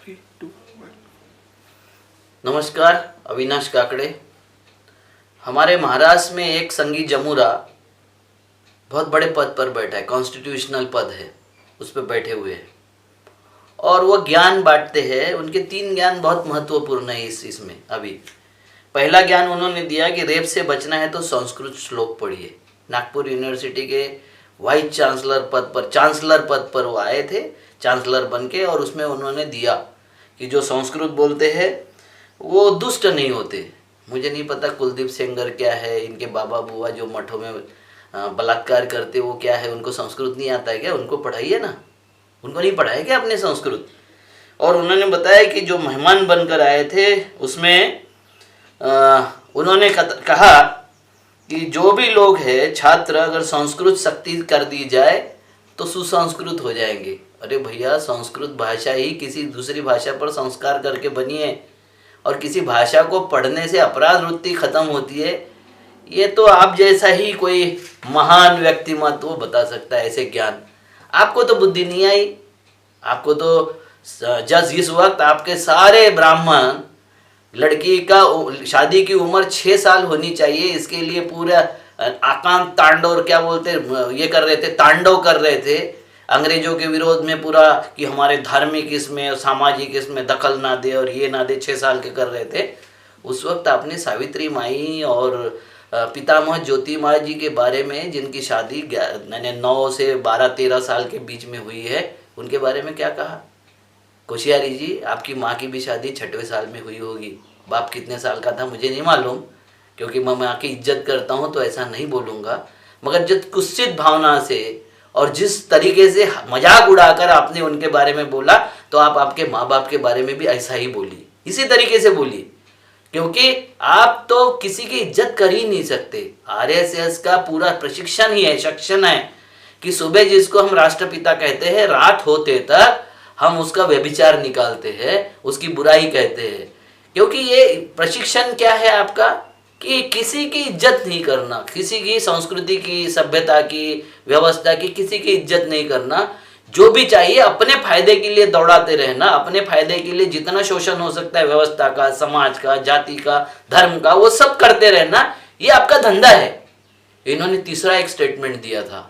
3, 2, 1। नमस्कार, अविनाश काकड़े। हमारे महाराष्ट्र में एक संगी जमुरा बहुत बड़े पद पर बैठा है, कॉन्स्टिट्यूशनल पद है, उस पर बैठे हुए हैं और वो ज्ञान बांटते हैं। उनके 3 ज्ञान बहुत महत्वपूर्ण है इसमें। अभी पहला ज्ञान उन्होंने दिया कि रेप से बचना है तो संस्कृत श्लोक पढ़िए। नागपुर यूनिवर्सिटी के वाइस चांसलर पद पर वो आए थे, चांसलर बन के, और उसमें उन्होंने दिया कि जो संस्कृत बोलते हैं वो दुष्ट नहीं होते। मुझे नहीं पता कुलदीप सेंगर क्या है, इनके बाबा बुआ जो मठों में बलात्कार करते वो क्या है, उनको संस्कृत नहीं आता है क्या? उनको पढ़ाइए ना, उनको नहीं पढ़ाया क्या अपने संस्कृत? और उन्होंने बताया कि जो मेहमान बनकर आए थे उसमें उन्होंने कहा कि जो भी लोग हैं छात्र, अगर संस्कृत सख्ती कर दी जाए तो सुसंस्कृत हो जाएंगे। अरे भैया, संस्कृत भाषा ही किसी दूसरी भाषा पर संस्कार करके बनी है और किसी भाषा को पढ़ने से अपराध वृत्ति खत्म होती है। ये तो आप जैसा ही कोई महान व्यक्तिमत्व वो बता सकता है ऐसे ज्ञान। आपको तो बुद्धि नहीं आई। आपको तो जस्ट इस वक्त आपके सारे ब्राह्मण लड़की का शादी की उम्र 6 साल होनी चाहिए, इसके लिए पूरा आकांत तांडव, क्या बोलते ये कर रहे थे, तांडव कर रहे थे अंग्रेजों के विरोध में पूरा, कि हमारे धार्मिक इसमें सामाजिक इसमें दखल ना दे और ये ना दे। 6 साल के कर रहे थे। उस वक्त आपने सावित्री माई और पितामह ज्योति माँ जी के बारे में, जिनकी शादी 9 से 12-13 साल के बीच में हुई है, उनके बारे में क्या कहा? कोशियारी जी, आपकी माँ की भी शादी 6वें साल में हुई होगी। बाप कितने साल का था मुझे नहीं मालूम, क्योंकि मैं माँ की इज्जत करता हूँ तो ऐसा नहीं बोलूँगा। मगर जिस कुत्सित भावना से और जिस तरीके से मजाक उड़ाकर आपने उनके बारे में बोला, तो आप आपके माँ बाप के बारे में भी ऐसा ही बोलिए, इसी तरीके से बोलिए, क्योंकि आप तो किसी की इज्जत कर ही नहीं सकते। आरएसएस का पूरा प्रशिक्षण ही है, शिक्षण है कि सुबह जिसको हम राष्ट्रपिता कहते हैं, रात होते तक हम उसका व्यभिचार निकालते हैं, उसकी बुराई कहते हैं। क्योंकि ये प्रशिक्षण क्या है आपका, कि किसी की इज्जत नहीं करना, किसी की संस्कृति की, सभ्यता की, व्यवस्था की किसी की इज्जत नहीं करना। जो भी चाहिए अपने फायदे के लिए दौड़ाते रहना, अपने फायदे के लिए जितना शोषण हो सकता है व्यवस्था का, समाज का, जाति का, धर्म का, वो सब करते रहना, ये आपका धंधा है। इन्होंने तीसरा एक स्टेटमेंट दिया था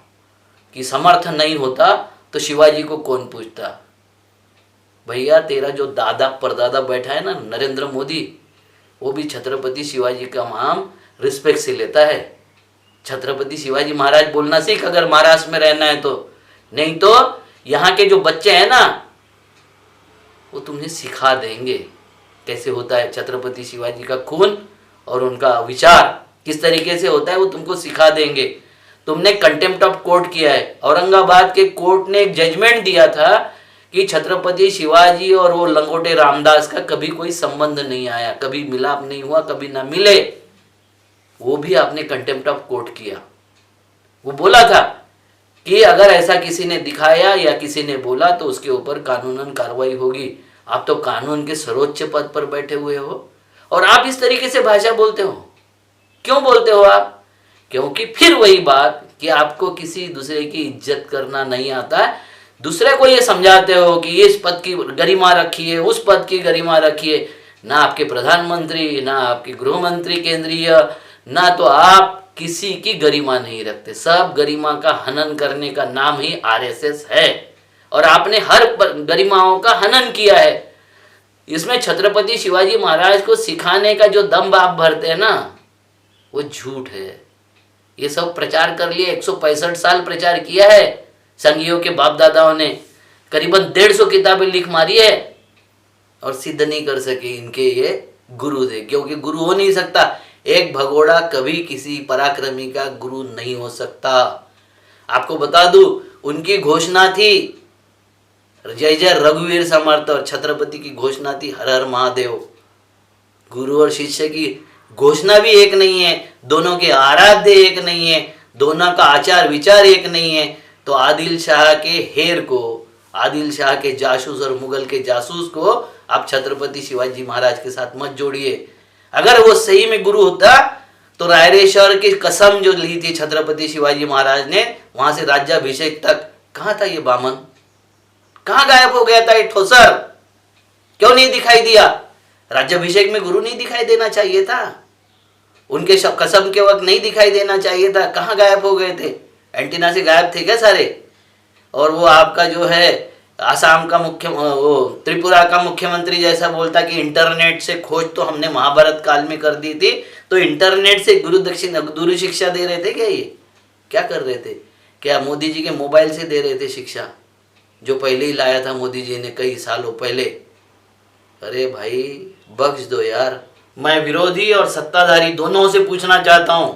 कि समर्थन नहीं होता तो शिवाजी को कौन पूछता। भैया, तेरा जो दादा परदादा बैठा है ना, नरेंद्र मोदी, वो भी छत्रपति शिवाजी का नाम रिस्पेक्ट से लेता है। छत्रपति शिवाजी महाराज बोलना सीख अगर महाराष्ट्र में रहना है तो, नहीं तो यहाँ के जो बच्चे हैं ना, वो तुम्हें सिखा देंगे कैसे होता है छत्रपति शिवाजी का खून और उनका विचार किस तरीके से होता है, वो तुमको सिखा देंगे। तुमने कंटेम्प्ट ऑफ कोर्ट किया है। औरंगाबाद के कोर्ट ने एक जजमेंट दिया था कि छत्रपति शिवाजी और वो लंगोटे रामदास का कभी कोई संबंध नहीं आया, कभी मिलाप नहीं हुआ, कभी ना मिले। वो भी आपने कंटेम्प्ट ऑफ कोर्ट किया। वो बोला था कि अगर ऐसा किसी ने दिखाया या किसी ने बोला तो उसके ऊपर कानूनन कार्रवाई होगी। आप तो कानून के सर्वोच्च पद पर बैठे हुए हो और आप इस तरीके से भाषा बोलते हो। क्यों बोलते हो आप? क्योंकि फिर वही बात कि आपको किसी दूसरे की इज्जत करना नहीं आता है। दूसरे को ये समझाते हो कि इस पद की गरिमा रखिए, उस पद की गरिमा रखिए। ना आपके प्रधानमंत्री, ना आपके गृह मंत्री केंद्रीय, ना तो आप किसी की गरिमा नहीं रखते। सब गरिमा का हनन करने का नाम ही आरएसएस है और आपने हर गरिमाओं का हनन किया है। इसमें छत्रपति शिवाजी महाराज को सिखाने का जो दम आप भरते हैं ना, वो झूठ है। ये सब प्रचार कर लिए, 165 साल प्रचार किया है संघियों के बाप दादाओं ने, करीबन 150 किताबें लिख मारी है और सिद्ध नहीं कर सके इनके ये गुरु थे, क्योंकि गुरु हो नहीं सकता। एक भगोड़ा कभी किसी पराक्रमी का गुरु नहीं हो सकता। आपको बता दूं, उनकी घोषणा थी जय जय रघुवीर समर्थ और छत्रपति की घोषणा थी हर हर महादेव। गुरु और शिष्य की घोषणा भी एक नहीं है, दोनों के आराध्य एक नहीं है, दोनों का आचार विचार एक नहीं है। तो आदिल शाह के हेर को, आदिल शाह के जासूस और मुगल के जासूस को आप छत्रपति शिवाजी महाराज के साथ मत जोड़िए। अगर वो सही में गुरु होता तो रायरेश्वर की कसम जो ली थी छत्रपति शिवाजी महाराज ने, वहां से राज्याभिषेक तक, कहाँ था ये बामन? कहाँ गायब हो गया था ये ठोसर? क्यों नहीं दिखाई दिया? राज्याभिषेक में गुरु नहीं दिखाई देना चाहिए था? उनके कसम के वक्त नहीं दिखाई देना चाहिए था? कहाँ गायब हो गए थे? एंटीना से गायब थे क्या सारे? और वो आपका जो है आसाम का वो त्रिपुरा का मुख्यमंत्री जैसा बोलता कि इंटरनेट से खोज तो हमने महाभारत काल में कर दी थी, तो इंटरनेट से गुरु शिक्षा दे रहे थे क्या? ये क्या कर रहे थे? क्या मोदी जी के मोबाइल से दे रहे थे शिक्षा, जो पहले ही लाया था मोदी जी ने कई सालों पहले? अरे भाई बख्श दो यार। मैं विरोधी और सत्ताधारी दोनों से पूछना चाहता हूं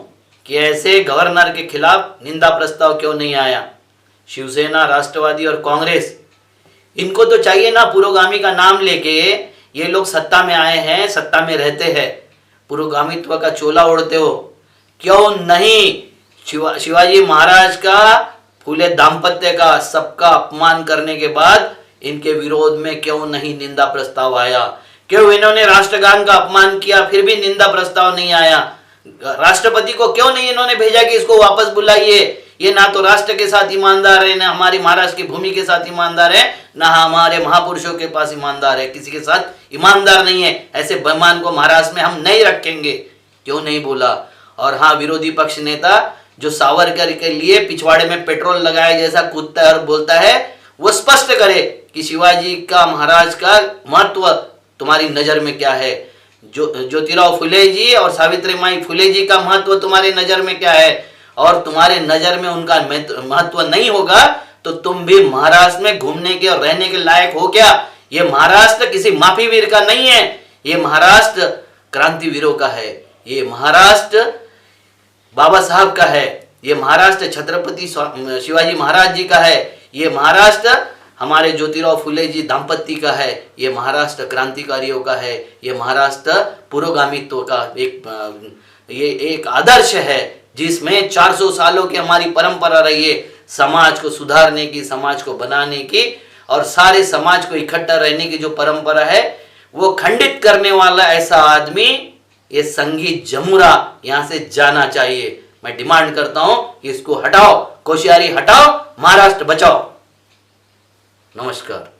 कि ऐसे गवर्नर के खिलाफ निंदा प्रस्ताव क्यों नहीं आया? शिवसेना, राष्ट्रवादी और कांग्रेस, इनको तो चाहिए ना, पुरोगामी का नाम लेके ये लोग सत्ता में आए हैं, सत्ता में रहते हैं, पुरोगामित्व का चोला ओढ़ते हो, क्यों नहीं शिवाजी महाराज का, फूले दाम्पत्य का, सबका अपमान करने के बाद इनके विरोध में क्यों नहीं निंदा प्रस्ताव आया? क्यों इन्होंने राष्ट्रगान का अपमान किया फिर भी निंदा प्रस्ताव नहीं आया? राष्ट्रपति को क्यों नहीं इन्होंने भेजा कि इसको वापस बुलाइए? ये ना तो राष्ट्र के साथ ईमानदार है, ना हमारी महाराष्ट्र की भूमि के साथ ईमानदार है, ना हमारे महापुरुषों के पास ईमानदार है, किसी के साथ ईमानदार नहीं है। ऐसे बेईमान को महाराष्ट्र में हम नहीं रखेंगे। क्यों नहीं बोला? और हाँ, विरोधी पक्ष नेता जो सावरकर के लिए पिछवाड़े में पेट्रोल लगाए जैसा कूदता है और बोलता है, वो स्पष्ट करे कि शिवाजी का, महाराज का महत्व तुम्हारी नजर में क्या है? ज्योतिराव फुले जी और सावित्रीबाई फुले जी का महत्व तुम्हारी नजर में क्या है? और तुम्हारे नजर में उनका महत्व नहीं होगा तो तुम भी महाराष्ट्र में घूमने के और रहने के लायक हो क्या? ये महाराष्ट्र किसी माफी वीर का नहीं है, ये महाराष्ट्र क्रांतिवीरों का है, ये महाराष्ट्र बाबा साहब का है, ये महाराष्ट्र छत्रपति शिवाजी महाराज जी का है, ये महाराष्ट्र हमारे ज्योतिराव फुले जी दाम्पत्य का है, ये महाराष्ट्र क्रांतिकारियों का है, ये महाराष्ट्र पुरोगामित्व का एक आदर्श है, जिसमें 400 सालों की हमारी परंपरा रही है समाज को सुधारने की, समाज को बनाने की और सारे समाज को इकट्ठा रहने की जो परंपरा है वो खंडित करने वाला ऐसा आदमी, ये संगी जमुरा यहां से जाना चाहिए। मैं डिमांड करता हूं कि इसको हटाओ, कोश्यारी हटाओ, महाराष्ट्र बचाओ। नमस्कार।